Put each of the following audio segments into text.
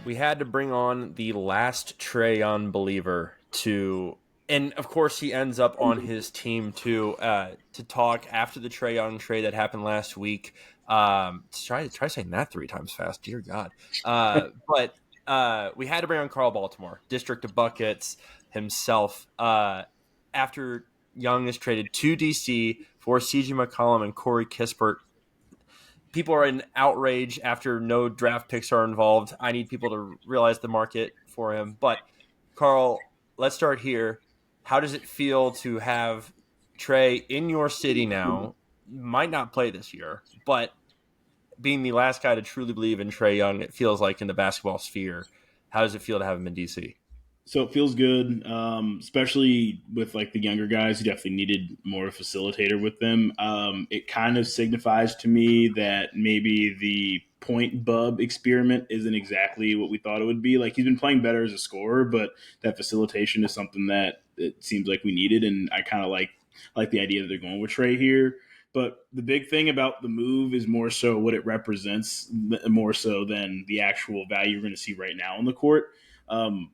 we had to bring on the last Trae Young believer and of course he ends up on his team to talk after the Trae Young trade that happened last week. Try saying that 3 times fast, dear God. But we had to bring on Carl Baltimore, District of Buckets himself. After Young is traded to DC for CJ McCollum and Corey Kispert, people are in outrage after no draft picks are involved. I need people to realize the market for him. But Carl, let's start here. How does it feel to have Trae in your city now? Might not play this year, but being the last guy to truly believe in Trae Young, it feels like in the basketball sphere. How does it feel to have him in DC? So it feels good, especially with like the younger guys who definitely needed more of a facilitator with them. It kind of signifies to me that maybe the point bub experiment isn't exactly what we thought it would be. Like he's been playing better as a scorer, but that facilitation is something that it seems like we needed, and I kind of like the idea that they're going with Trey here. But the big thing about the move is more so what it represents, more so than the actual value we're going to see right now on the court.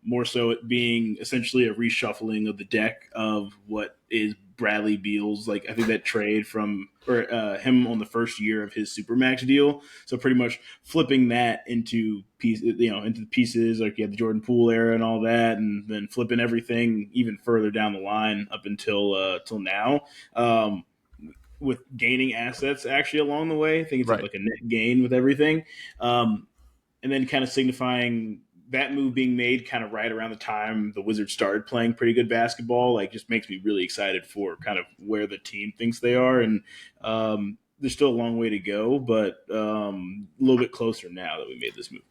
More so it being essentially a reshuffling of the deck of what is Bradley Beal's, like I think that trade from or him on the first year of his Supermax deal. So pretty much flipping that into into the pieces like you had the Jordan Poole era and all that, and then flipping everything even further down the line up until till now. With gaining assets actually along the way, I think it's Right. like a net gain with everything, and then kind of signifying that move being made kind of right around the time the Wizards started playing pretty good basketball, like just makes me really excited for kind of where the team thinks they are. And there's still a long way to go, but a little bit closer now that we made this move.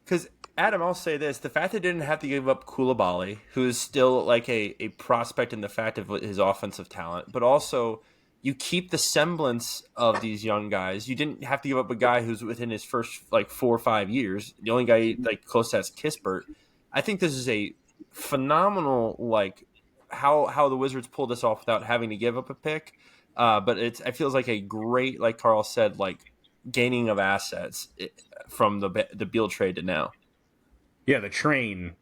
Because Adam, I'll say this: the fact they didn't have to give up Koulibaly, who is still like a prospect in the fact of his offensive talent, but also you keep the semblance of these young guys. You didn't have to give up a guy who's within his first like 4 or 5 years. The only guy like close to that's Kispert. I think this is a phenomenal like how the Wizards pulled this off without having to give up a pick. But it feels like a great, like Carl said, like gaining of assets from the Beal trade to now. Yeah, the train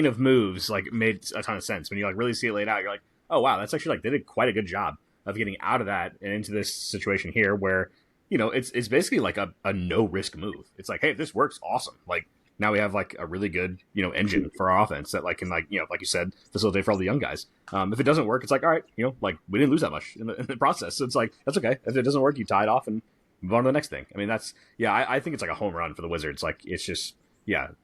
of moves like made a ton of sense when you like really see it laid out. You're like, oh wow, that's actually like they did quite a good job of getting out of that and into this situation here where it's basically like a no risk move. It's like, hey, if this works, awesome. Like now we have like a really good engine for our offense that like can like like you said facilitate for all the young guys. If it doesn't work, it's like all right, like we didn't lose that much in the process. So it's like that's okay. If it doesn't work, you tie it off and move on to the next thing. I mean that's I think it's like a home run for the Wizards. Like it's just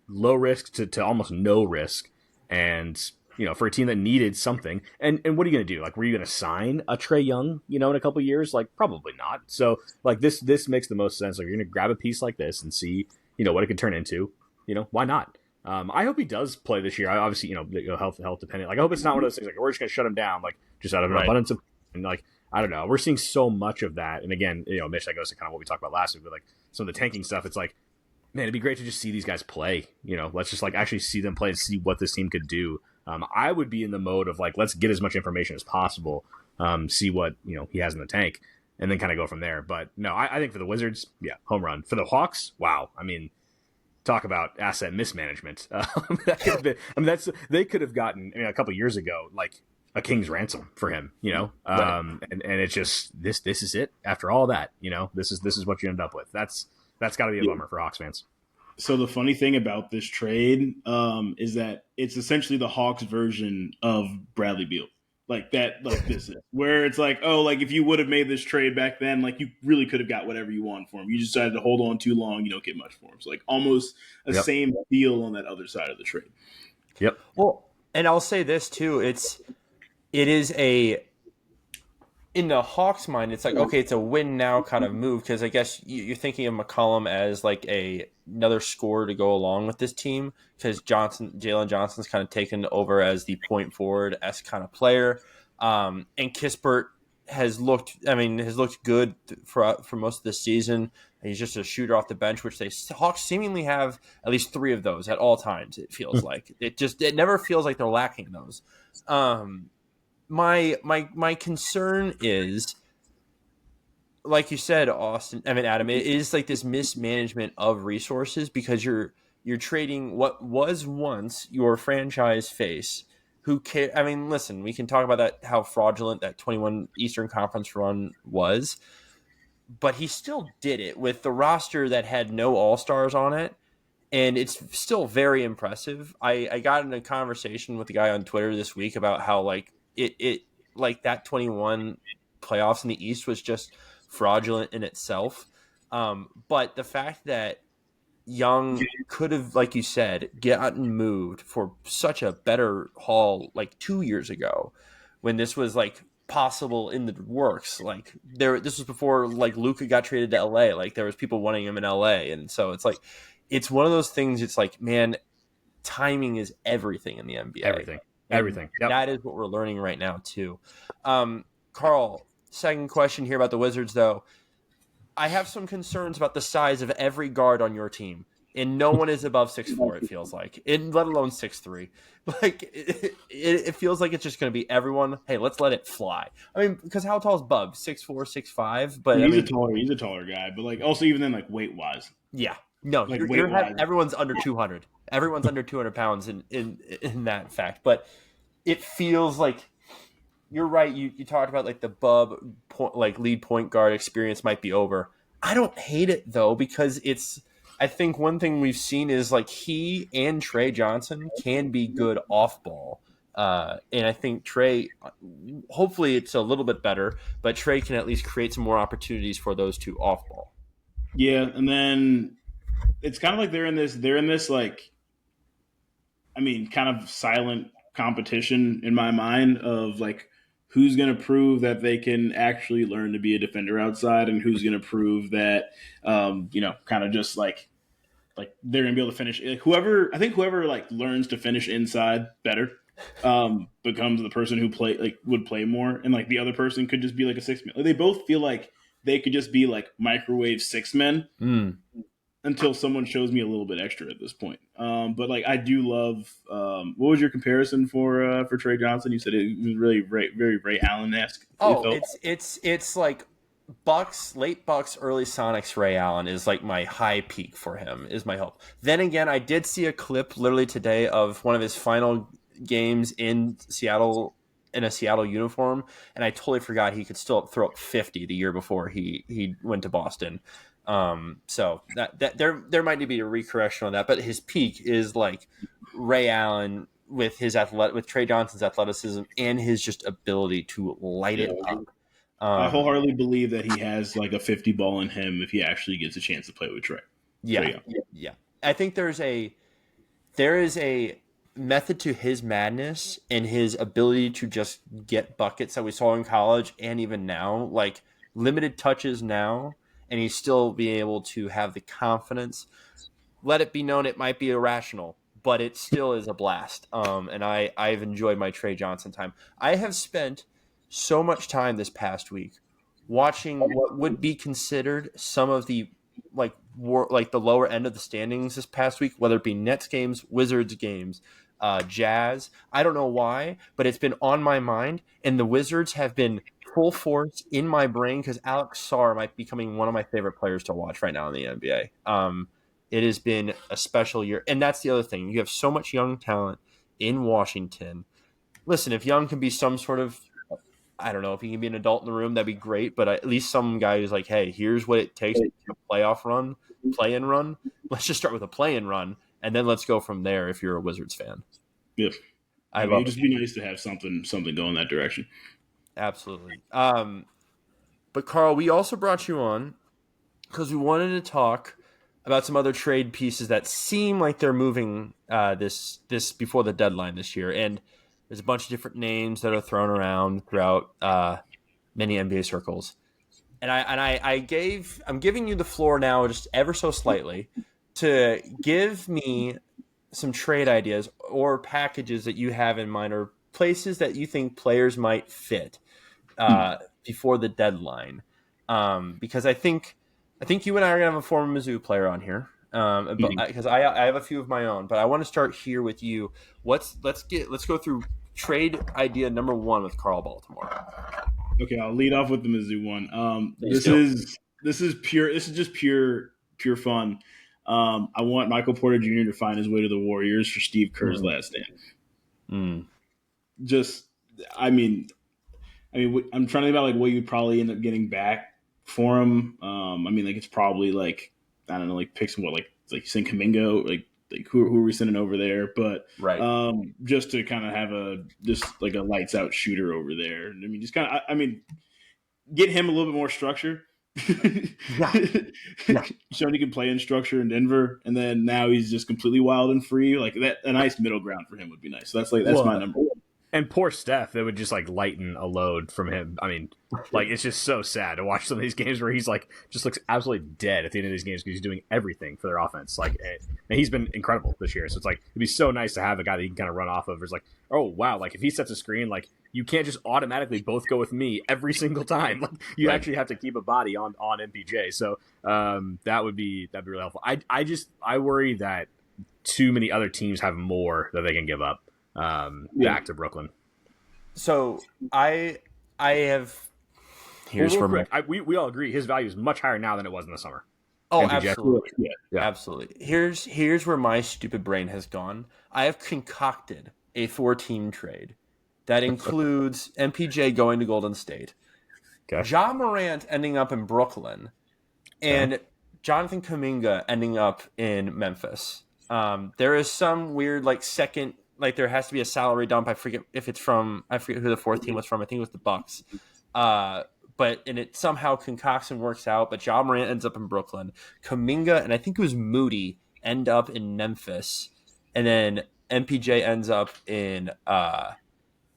low risk to almost no risk, and for a team that needed something. And what are you going to do? Like, were you going to sign a Trae Young, in a couple of years? Like, probably not. So, like, this makes the most sense. Like, you're going to grab a piece like this and see, what it could turn into. Why not? I hope he does play this year. I obviously, health dependent. Like, I hope it's not one of those things like we're just going to shut him down, like just out of an abundance of, and like I don't know. We're seeing so much of that. And again, Mitch, that goes to kind of what we talked about last week, but like some of the tanking stuff. It's like, man, it'd be great to just see these guys play. Let's just like actually see them play and see what this team could do. I would be in the mode of like, let's get as much information as possible, see what he has in the tank, and then kind of go from there. But no, I think for the Wizards, home run. For the Hawks, wow. I mean, talk about asset mismanagement. They could have gotten a couple years ago like a king's ransom for him, and it's just this is it after all that. This is what you end up with. That's got to be a bummer for Hawks fans. So the funny thing about this trade is that it's essentially the Hawks version of Bradley Beal. Like that, like this is where it's like, oh, like if you would have made this trade back then, like you really could have got whatever you want for him. You just decided to hold on too long, you don't get much for him. So like almost a same feel on that other side of the trade. Yep. Well, and I'll say this too, it is in the Hawks' mind, it's like, okay, it's a win now kind of move because I guess you're thinking of McCollum as like another scorer to go along with this team because Jalen Johnson's kind of taken over as the point forward-esque kind of player. And Kispert has looked good for most of the season. He's just a shooter off the bench, which the Hawks seemingly have at least 3 of those at all times. It feels like it never feels like they're lacking those. My concern is, like you said, Adam, it is like this mismanagement of resources because you're You're trading what was once your franchise face. Who care? I mean, listen, we can talk about that, how fraudulent that 21 Eastern Conference run was, but he still did it with the roster that had no All-Stars on it, and it's still very impressive. I got in a conversation with the guy on Twitter this week about how like it like that 21 playoffs in the East was just fraudulent in itself. But the fact that Young could have, like you said, gotten moved for such a better haul like 2 years ago, when this was like possible in the works. Like this was before like Luka got traded to LA. Like there was people wanting him in LA, and so it's like it's one of those things. It's like, man, timing is everything in the NBA. Everything. Yep. That is what we're learning right now too. Carl, second question here about the Wizards though. I have some concerns about the size of every guard on your team, and no one is above 6'4", it feels like, let alone 6'3". Like it feels like it's just going to be everyone. Hey, let's let it fly. I mean, because how tall is Bub? 6'4", 6'5"? But he's a taller guy. But like also even then like weight wise. Yeah, no, like everyone's under 200. Everyone's under 200 pounds in that fact. But it feels like. You're right. You talked about like the Bub lead point guard experience might be over. I don't hate it though, because I think one thing we've seen is like he and Trae Johnson can be good off ball. And I think Trae, hopefully it's a little bit better, but Trae can at least create some more opportunities for those two off ball. Yeah. And then it's kind of like they're in this like, I mean, kind of silent competition in my mind of like, who's going to prove that they can actually learn to be a defender outside, and who's going to prove that, kind of just like they're going to be able to finish. Like whoever like learns to finish inside better becomes the person who would play more, and like the other person could just be like a six man. Like, they both feel like they could just be like microwave six men. Until someone shows me a little bit extra at this point. But like I do love. What was your comparison for Trae Johnson? You said it was really very Ray Allen-esque. Oh, it's like late Bucks, early Sonics. Ray Allen is like my high peak for him. Is my hope. Then again, I did see a clip literally today of one of his final games in Seattle in a Seattle uniform, and I totally forgot he could still throw up 50 the year before he went to Boston. So that there might need to be a recorrection on that, but his peak is like Ray Allen with Trae Johnson's athleticism and his just ability to light it up. I wholeheartedly believe that he has like a 50 ball in him if he actually gets a chance to play with Trae. Yeah. I think there is a method to his madness and his ability to just get buckets that we saw in college and even now, like limited touches now. And he's still being able to have the confidence. Let it be known it might be irrational, but it still is a blast. And I've enjoyed my Trae Johnson time. I have spent so much time this past week watching what would be considered some of the like the lower end of the standings this past week, whether it be Nets games, Wizards games, Jazz. I don't know why, but it's been on my mind, and the Wizards have been full force in my brain because Alex Sarr might be becoming one of my favorite players to watch right now in the NBA. It has been a special year, and that's the other thing. You have so much young talent in Washington. Listen, if Young can be some sort of, I don't know, if he can be an adult in the room, that'd be great, but at least some guy who's like, hey, here's what it takes to do a playoff run, play-in run. Let's just start with a play-in run, and then let's go from there if you're a Wizards fan. Yeah. I mean, it'd just be nice to have something go in that direction. Absolutely. But Carl, we also brought you on because we wanted to talk about some other trade pieces that seem like they're moving this before the deadline this year. And there's a bunch of different names that are thrown around throughout many NBA circles. And I'm giving you the floor now just ever so slightly to give me some trade ideas or packages that you have in mind or places that you think players might fit before the deadline. Because I think you and I are going to have a former Mizzou player on here. Because I have a few of my own, but I want to start here with you. Let's go through trade idea number one with Carl Baltimore. Okay, I'll lead off with the Mizzou one. This is just pure fun. I want Michael Porter Jr. to find his way to the Warriors for Steve Kerr's last stand. Just, I mean, I'm trying to think about like what you'd probably end up getting back for him. I mean, like it's probably like I don't know, like pick some like send Kamingo, like who are we sending over there? But Right. Just to kind of have just like a lights out shooter over there. I mean, just kind of I mean, get him a little bit more structure. Yeah. Showing he can play in structure in Denver, and then now he's just completely wild and free. Like that, a nice middle ground for him would be nice. So that's my number one. And poor Steph, that would just like lighten a load from him. I mean, like it's just so sad to watch some of these games where he's like just looks absolutely dead at the end of these games because he's doing everything for their offense. Like, and he's been incredible this year. So it's like it'd be so nice to have a guy that you can kind of run off of. It's like, oh wow, like if he sets a screen, like you can't just automatically both go with me every single time. Like you actually have to keep a body on MPJ. So that'd be really helpful. I worry that too many other teams have more that they can give up. Back to Brooklyn. So I have. Here's real quick. We all agree his value is much higher now than it was in the summer. Oh, MPJ. absolutely, yeah, absolutely. Here's where my stupid brain has gone. I have concocted a 4-team trade that includes MPJ going to Golden State, Ja Morant ending up in Brooklyn, and Jonathan Kuminga ending up in Memphis. There is some weird like second. Like there has to be a salary dump. I forget who the 4th team was from. I think it was the Bucks. And it somehow concocts and works out. But Ja Morant ends up in Brooklyn. Kuminga and I think it was Moody end up in Memphis, and then MPJ ends up in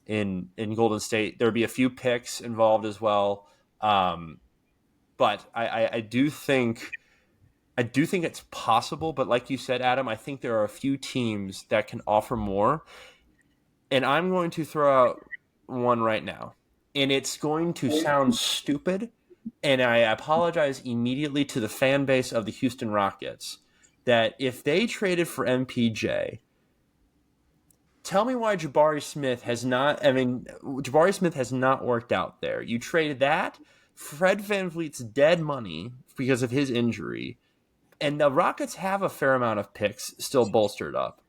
Golden State. There would be a few picks involved as well. But I do think it's possible, but like you said, Adam, I think there are a few teams that can offer more. And I'm going to throw out one right now. And it's going to sound stupid, and I apologize immediately to the fan base of the Houston Rockets, that if they traded for MPJ, tell me why Jabari Smith has not worked out there. You traded that, Fred VanVleet's dead money because of his injury, and the Rockets have a fair amount of picks still bolstered up.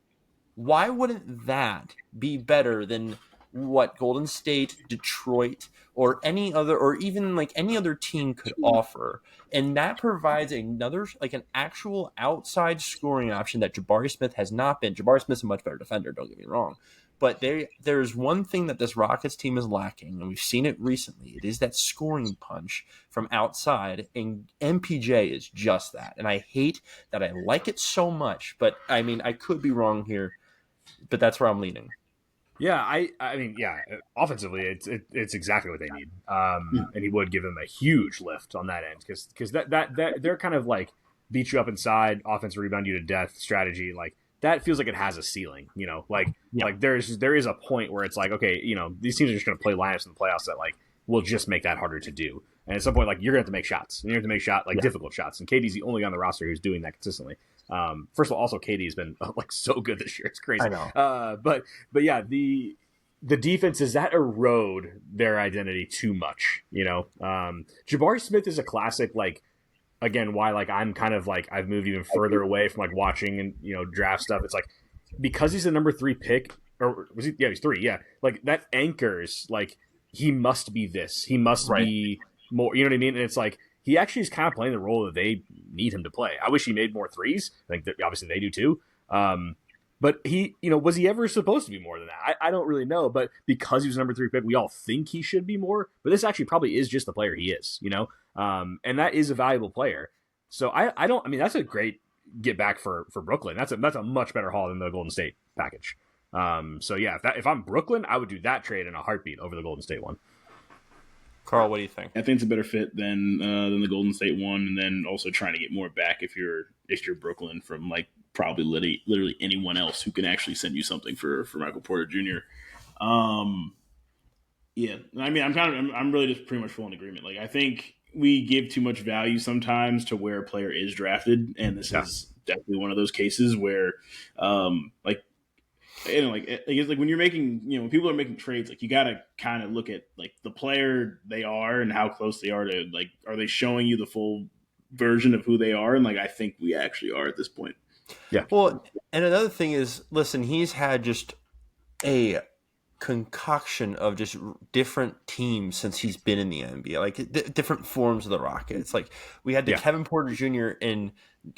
Why wouldn't that be better than what Golden State, Detroit, or any other team could offer? And that provides another, like an actual outside scoring option that Jabari Smith has not been. Jabari Smith's a much better defender, don't get me wrong. But there's one thing that this Rockets team is lacking, and we've seen it recently. It is that scoring punch from outside, and MPJ is just that. And I hate that I like it so much, but I mean, I could be wrong here, but that's where I'm leaning. Yeah, I mean, yeah, offensively, it's exactly what they need. And he would give them a huge lift on that end because that they're kind of like beat you up inside, offense rebound you to death strategy. Like that feels like it has a ceiling, like there is a point where it's like, okay, these teams are just going to play lineups in the playoffs that like will just make that harder to do. And at some point, like you're going to have to make shots, and you have to make difficult shots. And KD's the only guy on the roster who's doing that consistently. First of all, also KD's been like so good this year; it's crazy. I know. But yeah, the defenses that erode their identity too much. Jabari Smith is a classic. Like again, why like I'm kind of like I've moved even further away from like watching and draft stuff. It's like because he's the number 3 pick, or was he? Yeah, he's 3. Yeah, like that anchors like he must be this. He must be more. You know what I mean? And it's like. He actually is kind of playing the role that they need him to play. I wish he made more threes. I think that obviously they do too. But he, was he ever supposed to be more than that? I don't really know. But because he was number 3 pick, we all think he should be more. But this actually probably is just the player he is, and that is a valuable player. So I mean, that's a great get back for Brooklyn. That's a much better haul than the Golden State package. So yeah, if I'm Brooklyn, I would do that trade in a heartbeat over the Golden State one. Carl, what do you think? I think it's a better fit than the Golden State one, and then also trying to get more back if you're Brooklyn from like probably literally anyone else who can actually send you something for Michael Porter Jr. Yeah, I mean, I'm really just pretty much full in agreement. Like I think we give too much value sometimes to where a player is drafted, and this is definitely one of those cases where it's like when you're making, when people are making trades, like you got to kind of look at like the player they are and how close they are to like, are they showing you the full version of who they are, and like I think we actually are at this point. Yeah. Well, and another thing is, listen, he's had just a concoction of just different teams since he's been in the NBA, like different forms of the Rockets. Like we had the Kevin Porter Jr. and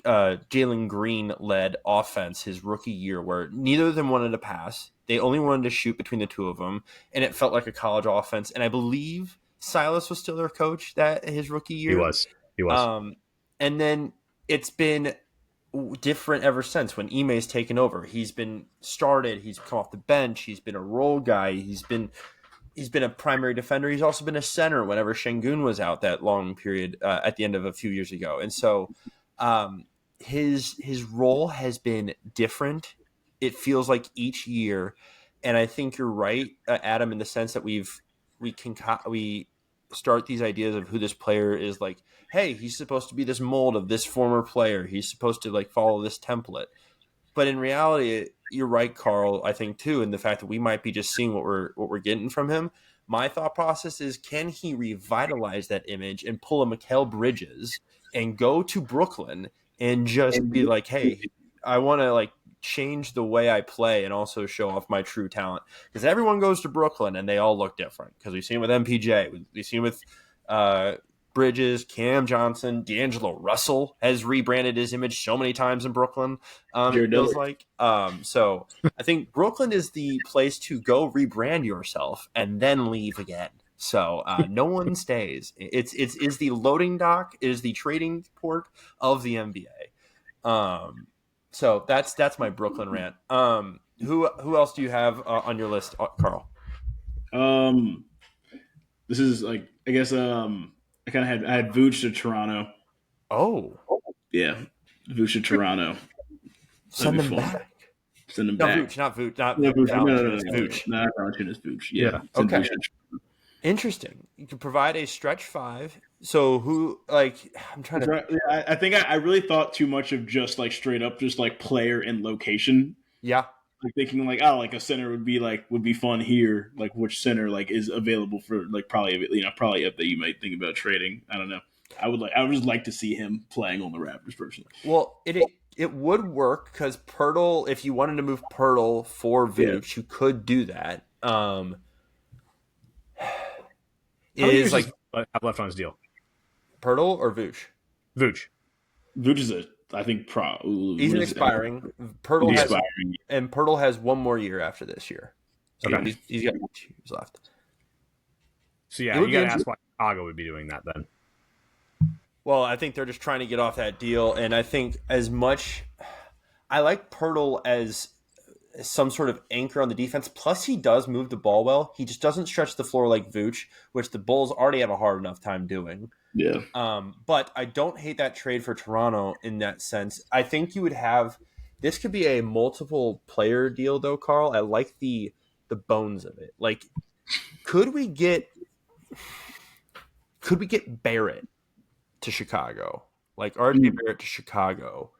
Jalen Green led offense his rookie year, where neither of them wanted to pass. They only wanted to shoot between the two of them, and it felt like a college offense. And I believe Silas was still their coach that his rookie year. He was. And then it's been different ever since when Ime's taken over. He's been started. He's come off the bench. He's been a role guy. He's been a primary defender. He's also been a center whenever Şengün was out that long period at the end of a few years ago. And so his role has been different. It feels like each year, and I think you're right, Adam, in the sense that we start these ideas of who this player is. Like, hey, he's supposed to be this mold of this former player. He's supposed to like follow this template. But in reality, you're right, Carl, I think too, in the fact that we might be just seeing what we're getting from him. My thought process is, can he revitalize that image and pull a Mikal Bridges and go to Brooklyn and just be like, hey, I want to like change the way I play and also show off my true talent? Because everyone goes to Brooklyn and they all look different. Because we've seen with MPJ, we've seen with Bridges, Cam Johnson, D'Angelo Russell has rebranded his image so many times in Brooklyn. It feels like. So I think Brooklyn is the place to go rebrand yourself and then leave again. So no one stays. It's the loading dock. It is the trading port of the NBA. So that's my Brooklyn rant. Who else do you have on your list, Carl? This is like, I guess I had Vooch to Toronto. Oh, yeah, Vooch to Toronto. Send him back. Send him back. Vooch, not Vooch, not no, Vooch. Vooch. Not Vooch. Yeah. Okay. Interesting. You can provide a stretch five. So who, like, I'm trying to. I think I really thought too much of just like straight up, just like player and location. Yeah. Like thinking like, oh, like a center would be fun here. Like which center like is available for like probably up that you might think about trading. I don't know. I would just like to see him playing on the Raptors personally. Well, it would work because Pirtle, if you wanted to move Pirtle for Vooch, you could do that. It is like have left on his deal. Pirtle or Vooch? Vooch is I think he's expiring. Pirtle has expiring. And Pirtle has one more year after this year. So okay. He's got 2 years left. So yeah, you gotta ask why Chicago would be doing that then. Well, I think they're just trying to get off that deal, and I think as much I like Pirtle as some sort of anchor on the defense. Plus, he does move the ball well. He just doesn't stretch the floor like Vooch, which the Bulls already have a hard enough time doing. Yeah. But I don't hate that trade for Toronto in that sense. I think you would have this could be a multiple player deal though, Carl. I like the bones of it. Like, could we get Barrett to Chicago? Like RJ Barrett to Chicago.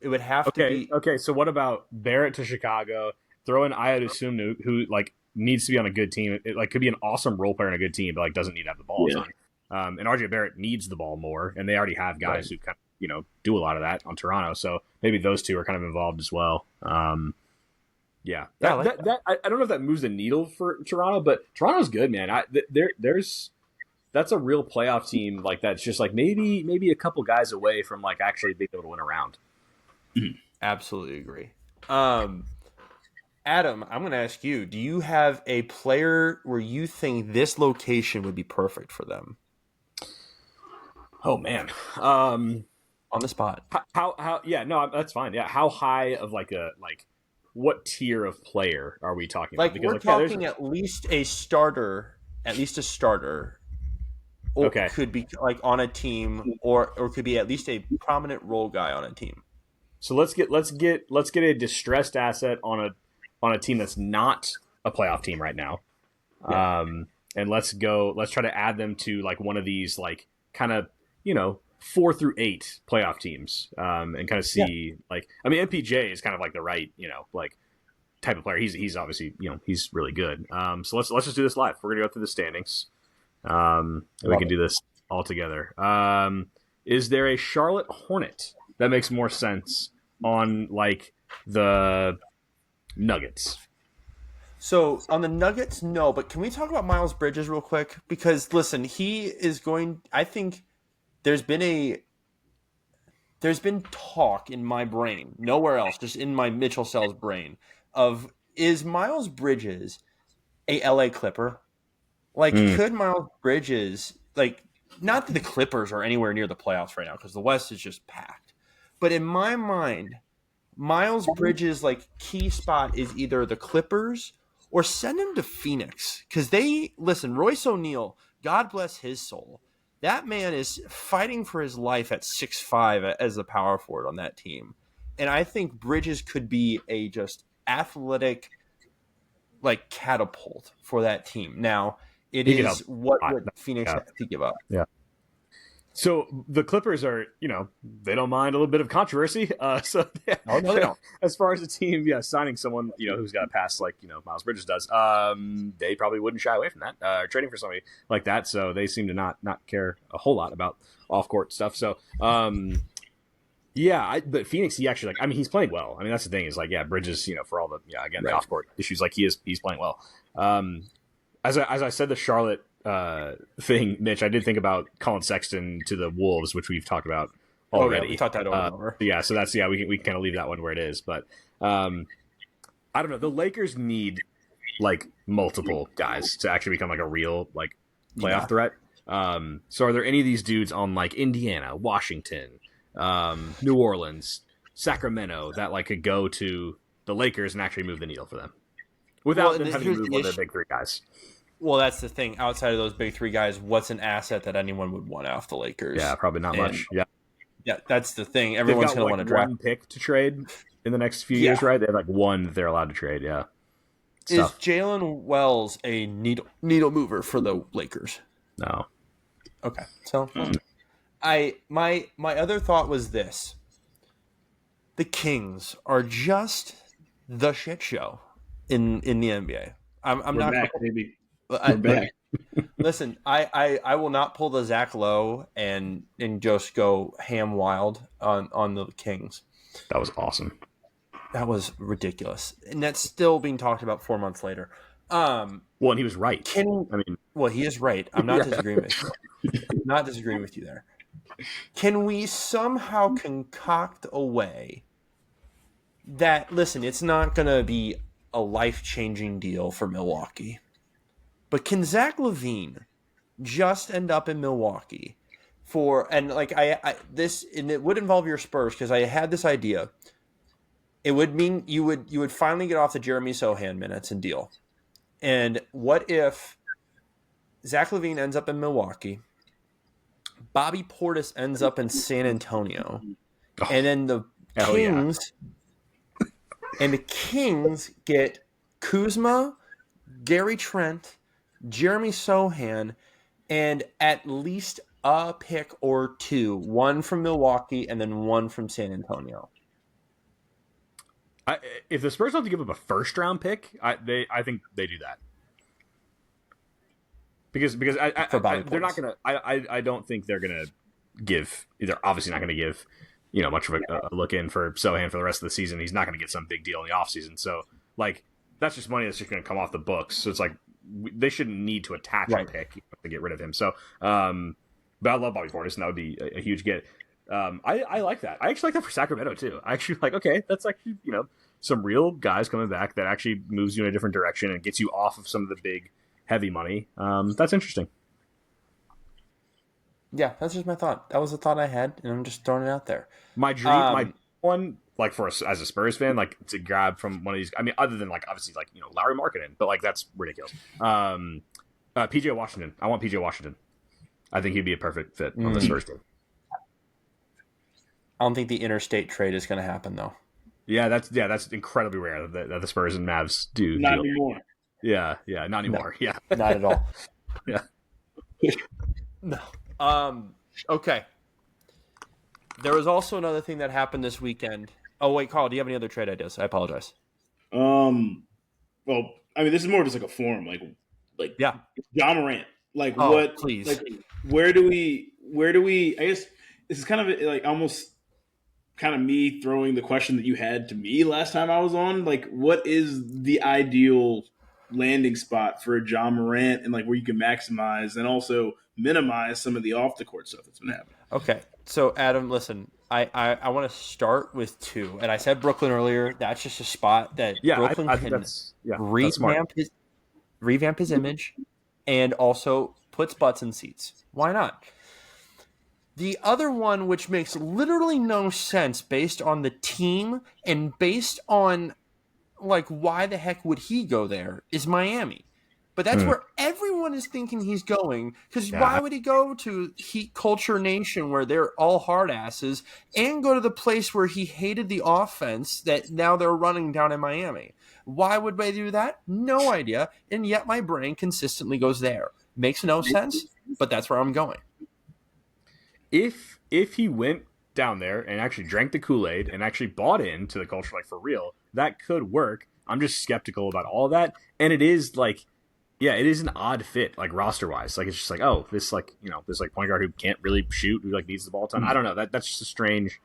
It would have to be okay. So what about Barrett to Chicago? Throw in Ayo Dosunmu, who like needs to be on a good team. It like could be an awesome role player on a good team, but like doesn't need to have the ball. Yeah. And RJ Barrett needs the ball more, and they already have guys who kind of do a lot of that on Toronto. So maybe those two are kind of involved as well. Yeah, I don't know if that moves the needle for Toronto, but Toronto's good, man. That's a real playoff team. Like that's just like maybe a couple guys away from like actually being able to win a round. Absolutely agree. Adam, I'm going to ask you, do you have a player where you think this location would be perfect for them? Oh man. On the spot. How yeah, no, that's fine. Yeah. How high of what tier of player are we talking about? Because we're talking at least a starter. Or could be like on a team or could be at least a prominent role guy on a team. So let's get a distressed asset on a team that's not a playoff team right now, and let's try to add them to like one of these like kind of 4 through 8 playoff teams, and kind of see MPJ is kind of like the right like type of player. He's obviously he's really good. So let's just do this live. We're gonna go through the standings, and we can do this all together. Is there a Charlotte Hornet that makes more sense on like the Nuggets? So on the Nuggets, no. But can we talk about Miles Bridges real quick? Because listen, he is going. I think there's been talk in my brain, nowhere else, just in my Mitchell Cell's brain, of is Miles Bridges a LA Clipper? Like, could Miles Bridges, like, not that the Clippers are anywhere near the playoffs right now because the West is just packed, but in my mind, Miles Bridges' like key spot is either the Clippers or send him to Phoenix because listen. Royce O'Neal, God bless his soul, that man is fighting for his life at 6'5" as the power forward on that team, and I think Bridges could be a just athletic like catapult for that team. Now it He could help is what a lot. would Phoenix have to give up. Yeah. So the Clippers are, they don't mind a little bit of controversy. So yeah, No, they don't. As far as the team, signing someone, who's got a pass like, Miles Bridges does, they probably wouldn't shy away from that, or trading for somebody like that. So they seem to not care a whole lot about off court stuff. So, but Phoenix, he actually he's playing well. I mean, that's the thing is Bridges, for all the, the off court issues, he's playing well. As I said, the Charlotte thing, Mitch, I did think about Colin Sexton to the Wolves, which we've talked about already. Oh, yeah, we talked that over. So that's we can kind of leave that one where it is. But I don't know. The Lakers need multiple guys to actually become a real playoff threat. So are there any of these dudes on Indiana, Washington, New Orleans, Sacramento that could go to the Lakers and actually move the needle for them without them having to move one of their big three guys? Well, that's the thing. Outside of those big three guys, what's an asset that anyone would want off the Lakers? Yeah, probably not much. Yeah, that's the thing. Everyone's going to want to draft one pick to trade in the next few years, right? They have one that they're allowed to trade. Yeah. Is Jalen Wells a needle mover for the Lakers? No. Okay, so my other thought was this: the Kings are just the shit show in the NBA. I'm not back, baby. Listen, I will not pull the Zach Lowe and just go ham wild on the Kings. That was awesome. That was ridiculous, and that's still being talked about 4 months later. Well, and he was right. He is right. I'm not disagreeing with you. Not disagreeing with you there. Can we somehow concoct a way that, listen, it's not going to be a life-changing deal for Milwaukee, but can Zach LaVine just end up in Milwaukee and it would involve your Spurs because I had this idea. It would mean you would finally get off the Jeremy Sohan minutes and deal. And what if Zach LaVine ends up in Milwaukee, Bobby Portis ends up in San Antonio, and then the Kings get Kuzma, Gary Trent, Jeremy Sohan, and at least a pick or two, one from Milwaukee and then one from San Antonio. If the Spurs have to give up a first round pick, I think they do that because they're not gonna. I don't think they're gonna give. They're obviously not gonna give much of a look in for Sohan for the rest of the season. He's not gonna get some big deal in the offseason. So that's just money that's just gonna come off the books. So it's they shouldn't need to attach a pick to get rid of him. So, but I love Bobby Portis, and that would be a huge get. I like that. I actually like that for Sacramento too. I actually okay, that's actually some real guys coming back that actually moves you in a different direction and gets you off of some of the big heavy money. That's interesting. Yeah, that's just my thought. That was a thought I had, and I'm just throwing it out there. My dream, my one, for us as a Spurs fan, to grab from one of these. I mean, other than obviously Larry Markkinen, but that's ridiculous. PJ Washington. I want PJ Washington. I think he'd be a perfect fit on the Spurs team. I don't think the interstate trade is going to happen though. Yeah, that's incredibly rare that the Spurs and Mavs do. Not anymore. Yeah, not anymore. No, yeah, not at all. Yeah. No. Okay. There was also another thing that happened this weekend. Oh wait, Carl, do you have any other trade ideas? I apologize. Well, I mean, this is more just a forum, Ja Morant. What? Please. Where do we? I guess this is kind of like almost kind of me throwing the question that you had to me last time I was on. Like, what is the ideal landing spot for a John Morant, and like where you can maximize and also minimize some of the off the court stuff that's been happening? Okay, so Adam, listen, I want to start with two, and I said Brooklyn earlier. That's just a spot that Yeah, Brooklyn I think can that's smart. revamp his image, and also puts butts in seats. Why not? The other one, which makes literally no sense based on the team and based on like why the heck would he go there, is Miami. But that's where everyone is thinking he's going, because why would he go to Heat Culture Nation where they're all hard asses and go to the place where he hated the offense that now they're running down in Miami? Why would they do that? No idea. And yet my brain consistently goes there. Makes no sense, but that's where I'm going. If he went down there and actually drank the Kool-Aid and actually bought into the culture, like for real, that could work. I'm just skeptical about all that. And it is like, yeah, it is an odd fit, like roster wise. Like it's just like, oh, this like, you know, this like point guard who can't really shoot, who like needs the ball a ton. I don't know. That's just a strange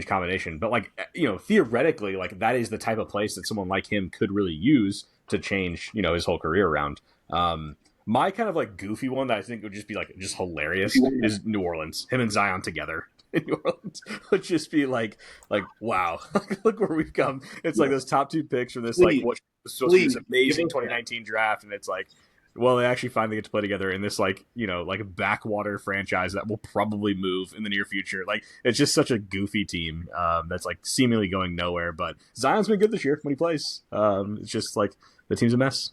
combination. But like, you know, theoretically, like that is the type of place that someone like him could really use to change, you know, his whole career around. My kind of like goofy one that I think would just be like just hilarious is New Orleans. Him and Zion together in New Orleans would just be like wow, look where we've come. It's like those top two picks from this like what was supposed to be this amazing 2019 draft, and it's like, well, they actually finally get to play together in this like, you know, like backwater franchise that will probably move in the near future. Like it's just such a goofy team that's like seemingly going nowhere. But Zion's been good this year when he plays. It's just like the team's a mess.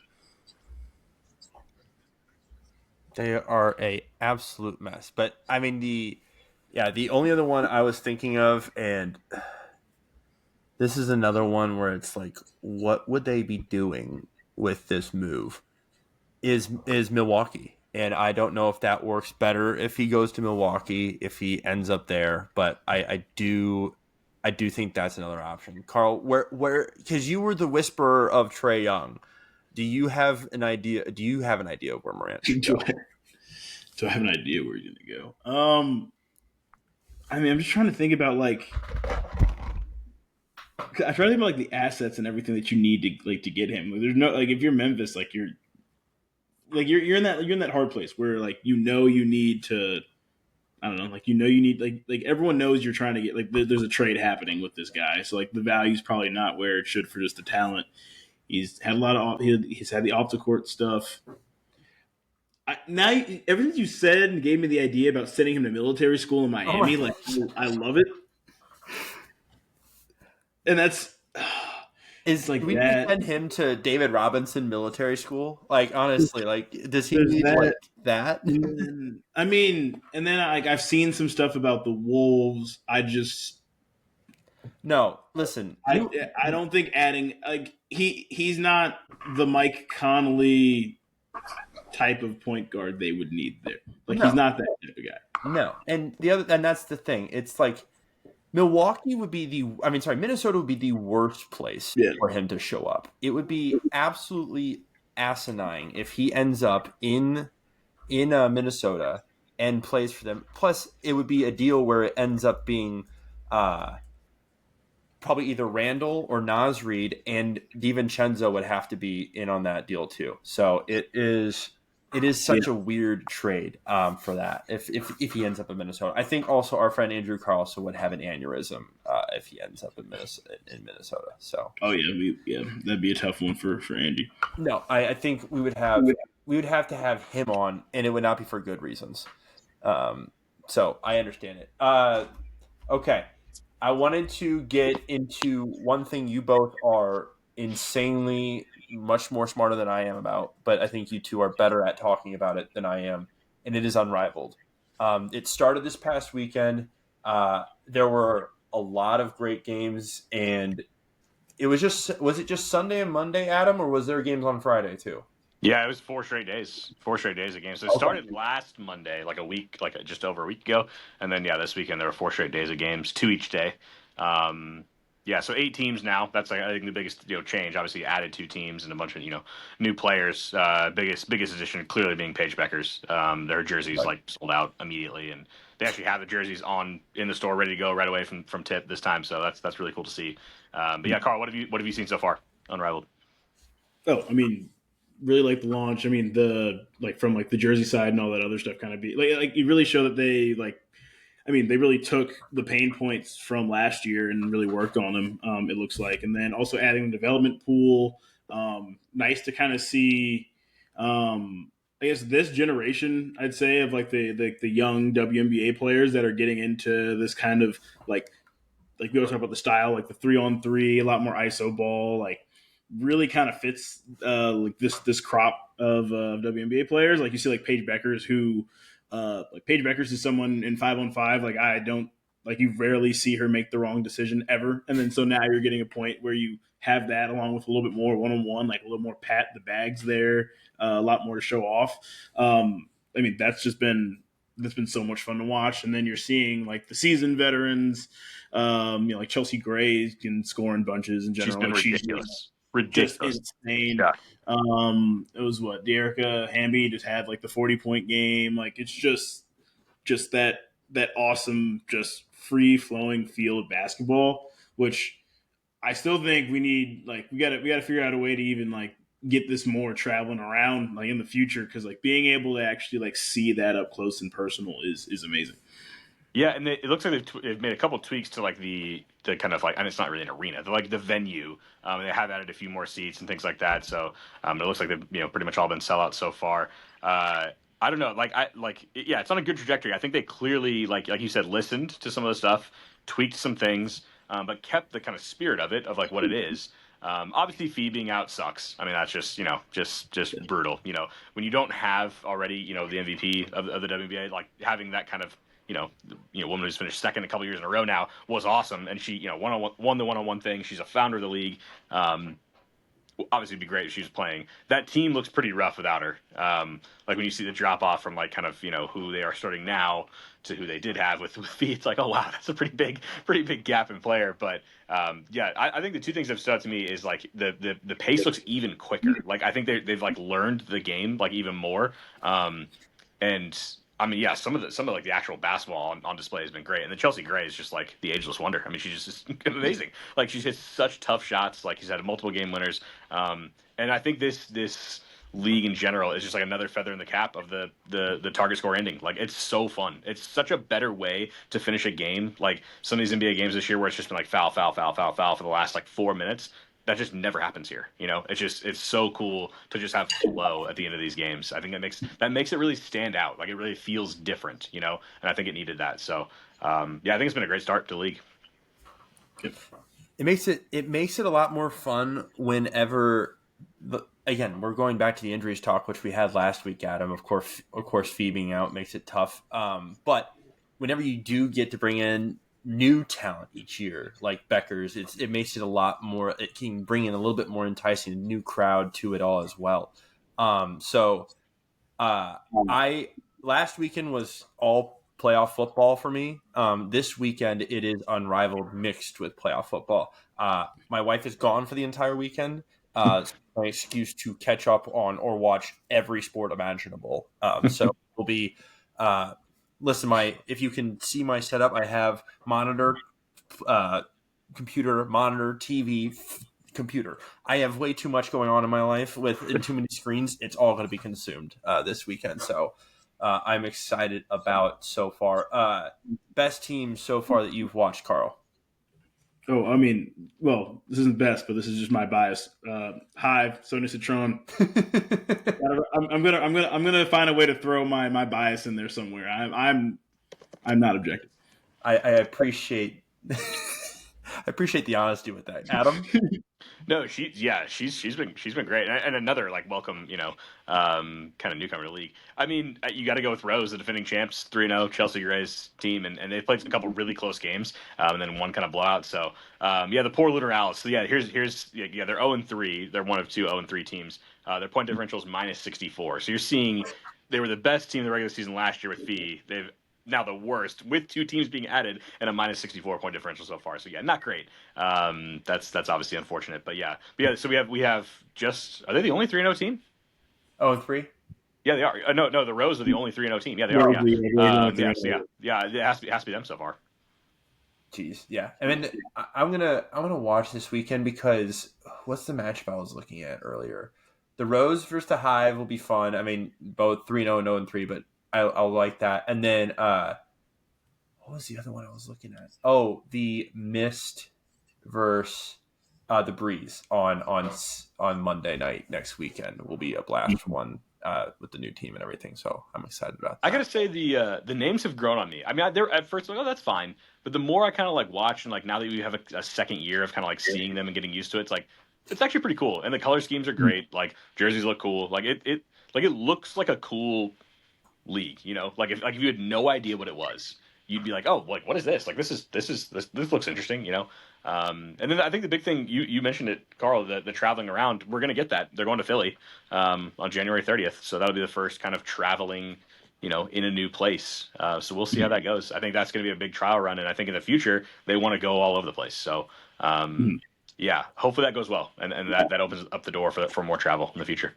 They are a absolute mess. But I mean the only other one I was thinking of, and this is another one where it's like, what would they be doing with this move? Is Milwaukee. And I don't know if that works better if he goes to Milwaukee, if he ends up there, but I do think that's another option. Carl, where because you were the whisperer of Trae Young. Do you have an idea of where Morant should go? Do I have an idea where you're gonna go? I mean, I'm just trying to think about like, I try to think about like the assets and everything that you need to get him. Like, there's no like if you're Memphis, like you're in that hard place where like you need to, I don't know, like you need like everyone knows you're trying to get like there's a trade happening with this guy, so like the value's probably not where it should for just the talent. He's had a lot of he's had the off the court stuff. Now everything you said and gave me the idea about sending him to military school in Miami. Like I love it, and that's is like we send him to David Robinson military school. Like honestly, like does he need that? Like that? I mean, and then like I've seen some stuff about the Wolves. I just no. Listen, I don't think adding like he's not the Mike Conley type of point guard they would need there. Like he's not that type of guy. No, and that's the thing. It's like Minnesota would be the worst place for him to show up. It would be absolutely asinine if he ends up in Minnesota and plays for them. Plus, it would be a deal where it ends up being probably either Randall or Naz Reid, and DiVincenzo would have to be in on that deal too. So it is such a weird trade for that if he ends up in Minnesota. I think also our friend Andrew Carlson would have an aneurysm if he ends up in Minnesota. So that'd be a tough one for Andy. No, I think we would have to have him on, and it would not be for good reasons. So I understand it. Okay, I wanted to get into one thing you both are insanely much more smarter than I am about, but I think you two are better at talking about it than I am, and it is Unrivaled. It started this past weekend. There were a lot of great games, and was it just Sunday and Monday, Adam, or was there games on Friday too? Yeah, it was 4 straight days of games. So it started last Monday, just over a week ago, and then this weekend there were 4 straight days of games, 2 each day. So 8 teams now. That's I think the biggest change. Obviously, added 2 teams and a bunch of new players. Biggest addition clearly being Paige Beckers. Their jerseys sold out immediately, and they actually have the jerseys in the store ready to go right away from tip this time. So that's really cool to see. But yeah, Carl, what have you seen so far? Unrivaled. Oh, I mean, really like the launch. I mean, the like from like the jersey side and all that other stuff kind of be like you really show that they like. I mean, they really took the pain points from last year and really worked on them. It looks like, and then also adding the development pool. Nice to kind of see. I guess this generation, I'd say, of like the young WNBA players that are getting into this kind of like we always talk about the style, like the 3-on-3, a lot more ISO ball, like really kind of fits like this crop of WNBA players. Like you see, like Paige Beckers, who like Paige Beckers is someone in 5-on-5. Like I don't like you rarely see her make the wrong decision ever. And then so now you're getting a point where you have that along with a little bit more 1-on-1, like a little more pat the bags there, a lot more to show off. I mean, that's been so much fun to watch. And then you're seeing like the seasoned veterans, like Chelsea Gray can score in bunches in general. She's been like ridiculous. Just insane. Yeah. It was what Dearica Hamby just had like the 40-point game. Like it's just that awesome, just free flowing feel of basketball, which I still think we need. Like we got to figure out a way to even like get this more traveling around like in the future, because like being able to actually like see that up close and personal is amazing. Yeah, and it looks like they've made a couple tweaks to like the kind of like, and it's not really an arena, like the venue. They have added a few more seats and things like that. So it looks like they've pretty much all been sellouts so far. I don't know, yeah, it's on a good trajectory. I think they clearly like you said, listened to some of the stuff, tweaked some things, but kept the kind of spirit of it, of like what it is. Obviously, Fee being out sucks. I mean, that's just just brutal. When you don't have already the MVP of the WNBA, like having that kind of woman who's finished second a couple years in a row now was awesome, and she won the one-on-one thing. She's a founder of the league. Obviously, it'd be great if she was playing. That team looks pretty rough without her. Like when you see the drop off from like kind of who they are starting now to who they did have with Fee, it's like, oh wow, that's a pretty big gap in player. But yeah, I think the two things that stood out to me is like the pace looks even quicker. Like I think they've like learned the game like even more. And I mean, yeah, some of like the actual basketball on display has been great, and then Chelsea Gray is just like the ageless wonder. I mean, she's just amazing. Like she's hit such tough shots. Like she's had multiple game winners, and I think this league in general is just like another feather in the cap of the target score ending. Like it's so fun. It's such a better way to finish a game. Like some of these NBA games this year where it's just been like foul for the last like 4 minutes. That just never happens here. It's so cool to just have flow at the end of these games. I think that makes it really stand out. Like it really feels different, and I think it needed that. So yeah, I think it's been a great start to the league. It makes it a lot more fun whenever again, we're going back to the injuries talk, which we had last week, Adam. Of course, Fee being out makes it tough. But whenever you do get to bring in new talent each year, like Beckers, it makes it a lot more. It can bring in a little bit more enticing, a new crowd to it all as well. I last weekend was all playoff football for me. This weekend it is Unrivaled mixed with playoff football. My wife is gone for the entire weekend. It's my excuse to catch up on or watch every sport imaginable. So we'll be. Listen, if you can see my setup, I have monitor, computer, monitor, TV, computer. I have way too much going on in my life with too many screens. It's all going to be consumed this weekend. So I'm excited about so far. Best team so far that you've watched, Carl? Oh, I mean, well, this isn't best, but this is just my bias. Hive, Sonia Citron. I'm gonna find a way to throw my bias in there somewhere. I'm not objective. I appreciate I appreciate the honesty with that, Adam. No, she's been great, and another like welcome, kind of newcomer to the league. I mean, you got to go with Rose, the defending champs, 3-0 Chelsea Gray's team, and they played a couple really close games, and then one kind of blowout. So yeah, the poor Lunar Alice. So yeah, here's they're 0-3. They're one of two 0-3 teams. Their point differential is -64. So you're seeing they were the best team in the regular season last year with Fee. They've now the worst with two teams being added and a -64 point differential so far. So yeah, not great. That's obviously unfortunate, but yeah. So we have just, are they the only 3-0 team? 0-3. Yeah, they are. No, the Rose are the only 3-0 team. Yeah, they are. Rose, Yeah, yeah. It has to be them so far. Jeez, yeah. I mean, I'm gonna watch this weekend because what's the matchup I was looking at earlier? The Rose versus the Hive will be fun. I mean, both 3-0 and 0-3, but I'll like that. And then what was the other one I was looking at? Oh, the Mist versus the Breeze on Monday night next weekend will be a blast for one with the new team and everything. So I'm excited about that. I gotta say the names have grown on me. I mean, they're at first like, oh, that's fine, but the more I kind of like watch and like now that we have a second year of kind of like seeing them and getting used to it, it's actually pretty cool. And the color schemes are great. Like jerseys look cool. Like it looks like a cool league. Like if you had no idea what it was, you'd be like, oh, like what is this? Like this looks interesting. And then I think the big thing you mentioned it, Carl, the traveling around. We're gonna get that. They're going to Philly on January 30th, so that'll be the first kind of traveling, in a new place. So we'll see how that goes. I think that's going to be a big trial run, and I think in the future they want to go all over the place. So yeah, hopefully that goes well, and that opens up the door for more travel in the future.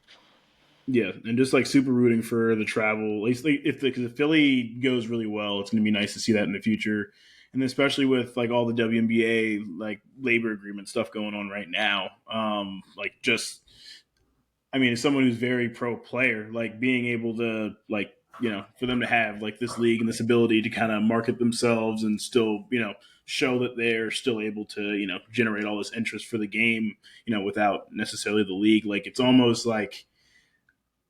Yeah, and just like super rooting for the travel. At least because if Philly goes really well, it's going to be nice to see that in the future, and especially with like all the WNBA like labor agreement stuff going on right now. I mean, as someone who's very pro player, like being able to like for them to have like this league and this ability to kind of market themselves and still show that they're still able to generate all this interest for the game without necessarily the league. Like it's almost like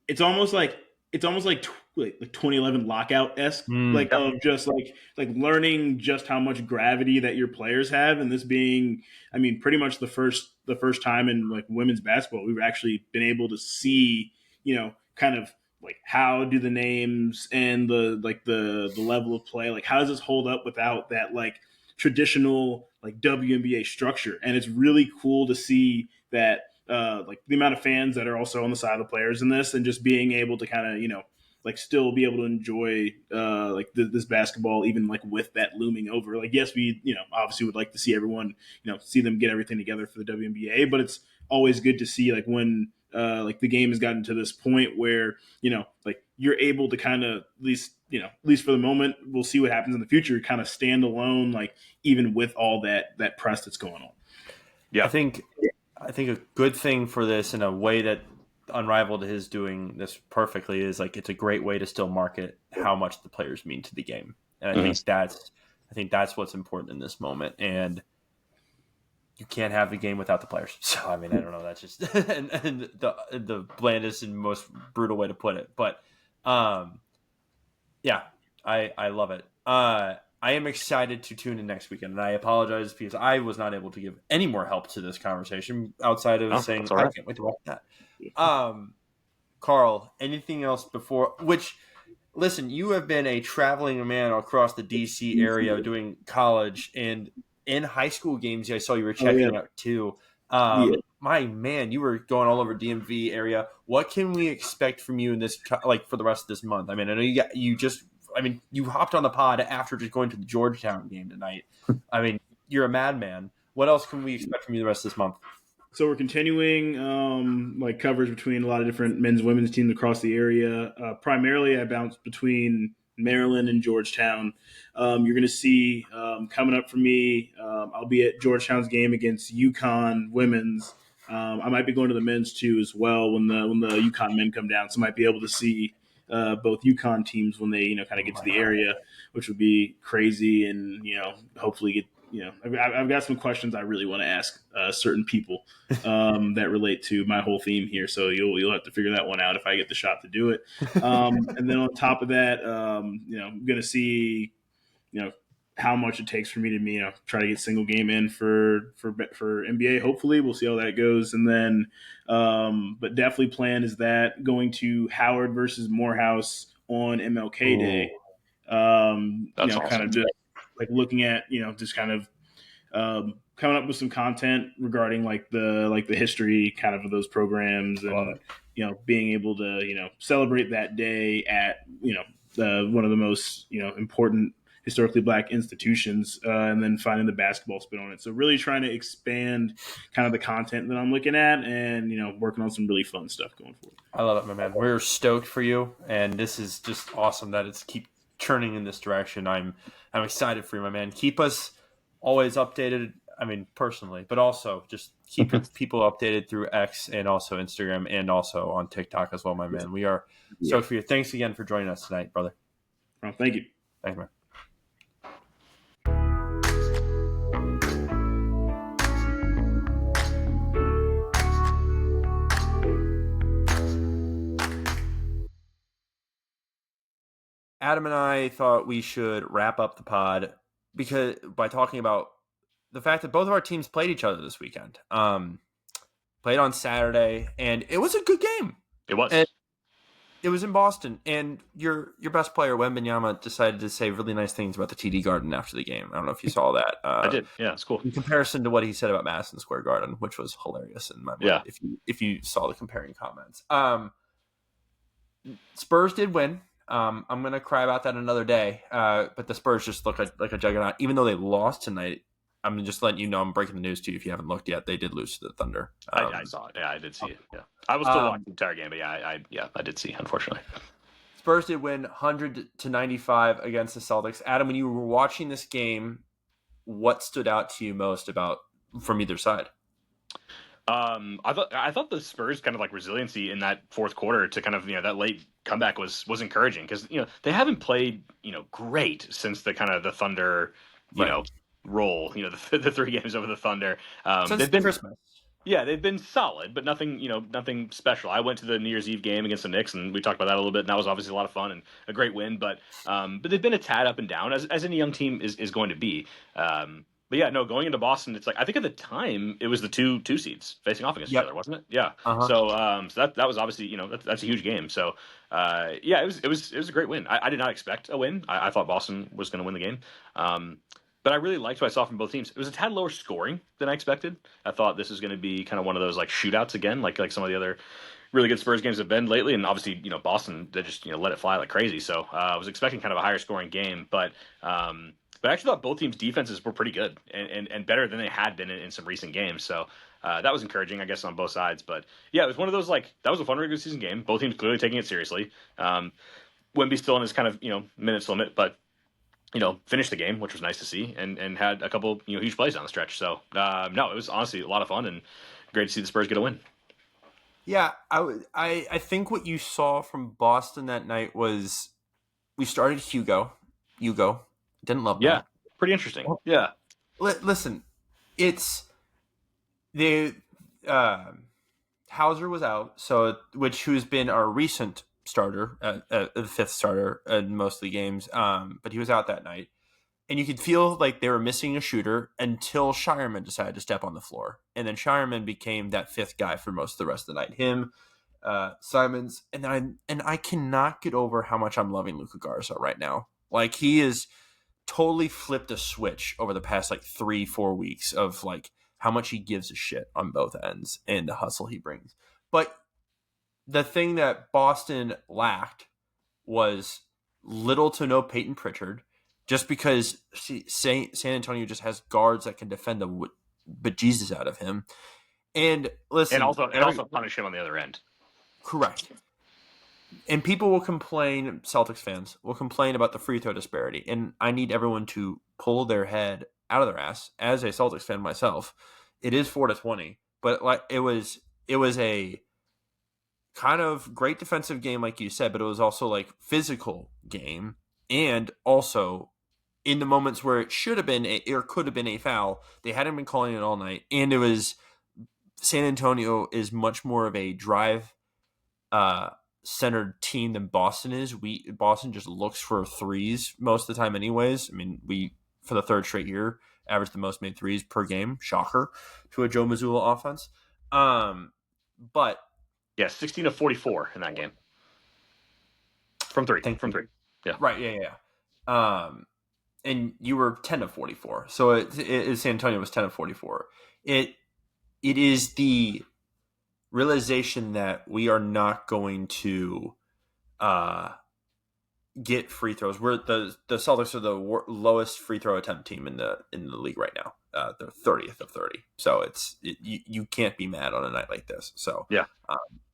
2011 lockout esque, like of just like learning just how much gravity that your players have, and this being, I mean, pretty much the first time in like women's basketball we've actually been able to see, kind of like how do the names and the level of play, like how does this hold up without that like traditional like WNBA structure, and it's really cool to see that like the amount of fans that are also on the side of the players in this, and just being able to kind of like still be able to enjoy this basketball even like with that looming over. Like yes, we obviously would like to see everyone see them get everything together for the WNBA, but it's always good to see like when like the game has gotten to this point where like you're able to kind of at least for the moment, we'll see what happens in the future, kind of stand alone, like even with all that press that's going on. Yeah, I think a good thing for this, in a way that Unrivaled is doing this perfectly, is like it's a great way to still market how much the players mean to the game, and I think that's what's important in this moment. And you can't have the game without the players. So I mean, I don't know. That's just and the blandest and most brutal way to put it, but yeah, I love it. I am excited to tune in next weekend, and I apologize because I was not able to give any more help to this conversation outside of saying I can't wait to watch that. Carl, anything else before? Which, listen, you have been a traveling man across the DC area doing college, and in high school games, I saw you were checking out too. My man, you were going all over DMV area. What can we expect from you in this, like for the rest of this month? I mean, I know you hopped on the pod after just going to the Georgetown game tonight. I mean, you're a madman. What else can we expect from you the rest of this month? So we're continuing like coverage between a lot of different men's and women's teams across the area. Primarily, I bounce between Maryland and Georgetown. You're going to see coming up for me, I'll be at Georgetown's game against UConn women's. I might be going to the men's too as well when the UConn men come down. So I might be able to see both UConn teams when they kind of get to the area, which would be crazy, and hopefully get. I've got some questions I really want to ask certain people that relate to my whole theme here. So you'll have to figure that one out if I get the shot to do it. And then on top of that, I'm going to see, how much it takes for me to, try to get single game in for NBA. Hopefully we'll see how that goes. And then, but definitely plan is that going to Howard versus Morehouse on MLK Day. That's awesome. Kind of just like looking at, just kind of coming up with some content regarding like the history kind of those programs, and being able to celebrate that day at one of the most important historically black institutions, and then finding the basketball spin on it. So really trying to expand kind of the content that I'm looking at, and working on some really fun stuff going forward. I love it, my man. We're stoked for you, and this is just awesome that it's keep churning in this direction. I'm excited for you, my man. Keep us always updated. I mean, personally, but also just keep people updated through X and also Instagram and also on TikTok as well, my man. We are stoked for you. Thanks again for joining us tonight, brother. Well, thank you. Thanks, man. Adam and I thought we should wrap up the pod by talking about the fact that both of our teams played each other this weekend. Played on Saturday, and it was a good game. It was. And it was in Boston, and your best player, Wembanyama, decided to say really nice things about the TD Garden after the game. I don't know if you saw that. I did. Yeah, it's cool. In comparison to what he said about Madison Square Garden, which was hilarious in my mind. Yeah. If you saw the comparing comments. Spurs did win. I'm going to cry about that another day. But the Spurs just look like a juggernaut. Even though they lost tonight, I'm just letting you know, I'm breaking the news to you if you haven't looked yet. They did lose to the Thunder. I saw it. Yeah, I did see it. Yeah, I was still watching the entire game, but I did see, unfortunately. Spurs did win 100-95 against the Celtics. Adam, when you were watching this game, what stood out to you most from either side? I thought the Spurs kind of like resiliency in that fourth quarter to kind of that late comeback was encouraging because they haven't played great since the kind of the Thunder roll the 3 games over the Thunder. Since Christmas. Yeah, they've been solid, but nothing nothing special. I went to the New Year's Eve game against the Knicks, and we talked about that a little bit, and that was obviously a lot of fun and a great win. But they've been a tad up and down as any young team is going to be. But yeah, no, going into Boston, it's like I think at the time it was the two seeds facing off against each other, wasn't it? Yeah. Uh-huh. So that was obviously that's a huge game. So yeah, it was a great win. I did not expect a win. I thought Boston was going to win the game. But I really liked what I saw from both teams. It was a tad lower scoring than I expected. I thought this was going to be kind of one of those like shootouts again, like some of the other really good Spurs games have been lately. And obviously, Boston, they just let it fly like crazy. So I was expecting kind of a higher scoring game, but I actually thought both teams' defenses were pretty good and better than they had been in some recent games. So that was encouraging, I guess, on both sides. But yeah, it was one of those that was a fun regular season game. Both teams clearly taking it seriously. Wemby's still in his kind of minutes limit, but finished the game, which was nice to see, and had a couple huge plays down the stretch. So no, it was honestly a lot of fun and great to see the Spurs get a win. Yeah, I think what you saw from Boston that night was we started Hugo. Didn't love that. Yeah, pretty interesting. Yeah. Listen, it's the Hauser was out, who's been our recent starter, the fifth starter in most of the games, but he was out that night. And you could feel like they were missing a shooter until Shireman decided to step on the floor. And then Shireman became that fifth guy for most of the rest of the night. Him, Simons, and I cannot get over how much I'm loving Luka Garza right now. Like, he is totally flipped a switch over the past 3-4 weeks of how much he gives a shit on both ends and the hustle he brings. But the thing that Boston lacked was little to no Peyton Pritchard, just because San Antonio just has guards that can defend the bejesus out of him. And listen, and also punish him on the other end. Correct. And people will complain, Celtics fans will complain about the free throw disparity. And I need everyone to pull their head out of their ass. As a Celtics fan myself, it is 4-20, but it was a kind of great defensive game, like you said, but it was also physical game. And also in the moments where it should have been or could have been a foul, they hadn't been calling it all night. And it was San Antonio is much more of a drive centered team than Boston is. Boston just looks for threes most of the time anyways. I mean, we, for the third straight year, averaged the most made threes per game. Shocker to a Joe Mazzulla offense. But yeah, 16 of 44 in that game. From three. Yeah. Right, yeah. And you were 10 of 44. So San Antonio was 10 of 44. It is the realization that we are not going to get free throws. We're the Celtics are the lowest free throw attempt team in the league right now. They're 30th of 30. So you can't be mad on a night like this. So Yeah.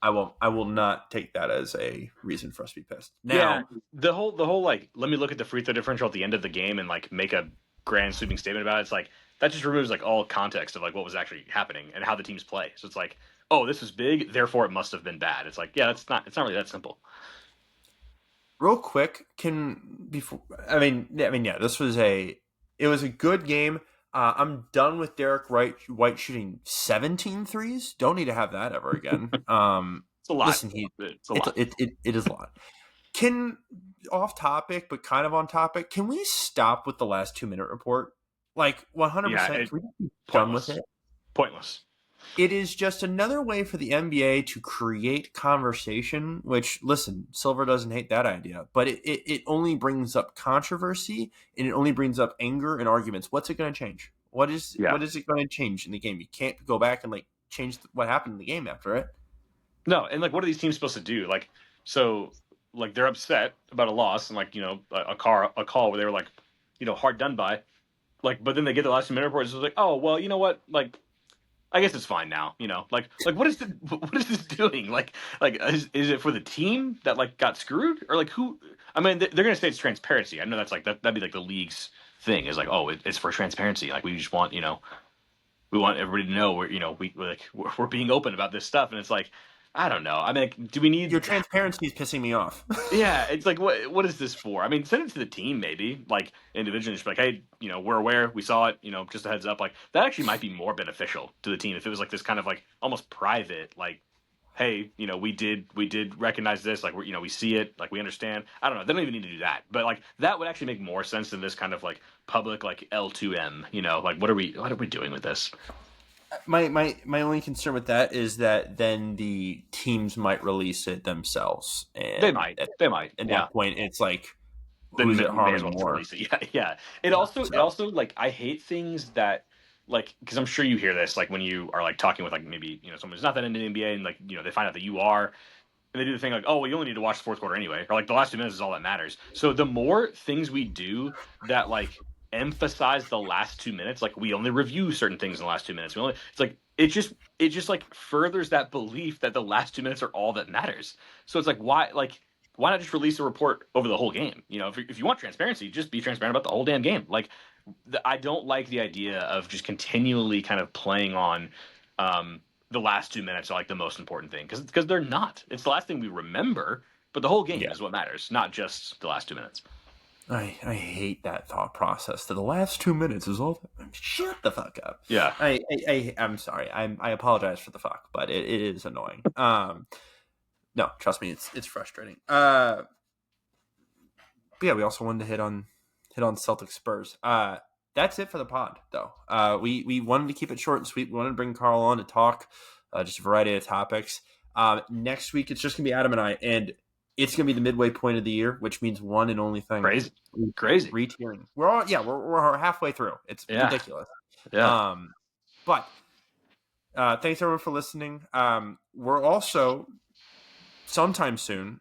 I will not take that as a reason for us to be pissed. Now, yeah, the whole like, let me look at the free throw differential at the end of the game and like make a grand sweeping statement about it. It's like that just removes like all context of like what was actually happening and how the teams play. So it's like, oh, this was big, therefore it must have been bad. It's like, yeah, it's not really that simple. real quick, this was a good game. I'm done with Derek White shooting 17 threes. Don't need to have that ever again. It's a lot. Listen, it's a lot. It is a lot. Can, off topic, but kind of on topic, can we stop with the last 2-minute report? Like 100%. Yeah, can we be done with it? Pointless. It is just another way for the NBA to create conversation, which, listen, Silver doesn't hate that idea, but it only brings up controversy and it only brings up anger and arguments. What's it going to change? What is it going to change in the game? You can't go back and like change what happened in the game after it. No, and like, what are these teams supposed to do? Like, so like they're upset about a loss and like, you know, a call where they were like, you know, hard done by, like, but then they get the last 2 minute report. It's like, oh well, you know what, like, I guess it's fine now, you know, like what is this doing? Like is it for the team that like got screwed, or like who? I mean, they're gonna say it's transparency. I know that's like that'd be like the league's thing is like, oh, it's for transparency. Like we just want, you know, we want everybody to know we're being open about this stuff, and it's like, I don't know. I mean, like, do we need your transparency is pissing me off? Yeah, it's like, what is this for? I mean, send it to the team maybe, like individually, just be like, hey, you know, we're aware, we saw it, you know, just a heads up. Like that actually might be more beneficial to the team if it was like this kind of like almost private, like, hey, you know, we did recognize this, like we see it, like we understand. I don't know, they don't even need to do that, but like that would actually make more sense than this kind of like public like L2M, you know, like what are we doing with this? My only concern with that is that then the teams might release it themselves, and They might. At that point, it's like, who's it harming more? Yeah. It also like, I hate things that, like, because I'm sure you hear this, like when you are like talking with like maybe, you know, someone who's not that into the NBA and like, you know, they find out that you are, and they do the thing like, oh well, you only need to watch the fourth quarter anyway, or like the last 2 minutes is all that matters. So the more things we do that like emphasize the last 2 minutes, like we only review certain things in the last 2 minutes. It's like it just like furthers that belief that the last 2 minutes are all that matters. So it's like, why not just release a report over the whole game? You know, if you want transparency, just be transparent about the whole damn game. Like I don't like the idea of just continually kind of playing on the last 2 minutes are like the most important thing, because they're not. It's the last thing we remember, but the whole game is what matters, not just the last 2 minutes. I hate that thought process. To the last 2 minutes is all. Shut the fuck up. Yeah. I'm sorry. I apologize for the fuck, but it is annoying. No, trust me, it's frustrating. But yeah, we also wanted to hit on Celtics Spurs. That's it for the pod, though. We wanted to keep it short and sweet. We wanted to bring Carl on to talk just a variety of topics. Next week, it's just gonna be Adam and I, and it's going to be the midway point of the year, which means one and only thing. Crazy. Re-tiering. We're halfway through. It's ridiculous. Yeah. But thanks everyone for listening. We're also sometime soon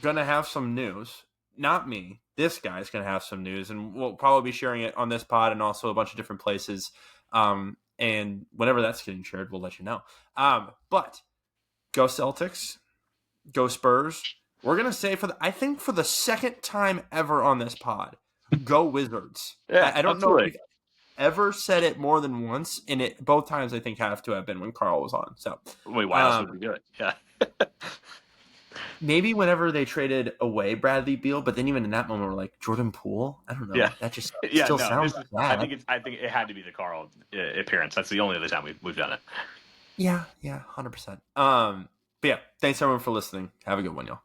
going to have some news. Not me. This guy's going to have some news, and we'll probably be sharing it on this pod and also a bunch of different places. And whenever that's getting shared, we'll let you know. But go Celtics. Go Spurs. We're going to say for the second time ever on this pod, go Wizards. Yeah, I don't know if we've ever said it more than once, and both times I think have to have been when Carl was on. So wait, why else would we do it? Yeah. Maybe whenever they traded away Bradley Beal, but then even in that moment we're like, Jordan Poole? I don't know. Yeah. That just still sounds bad. I think it had to be the Carl appearance. That's the only other time we've done it. Yeah, 100%. But yeah, thanks everyone for listening. Have a good one, y'all.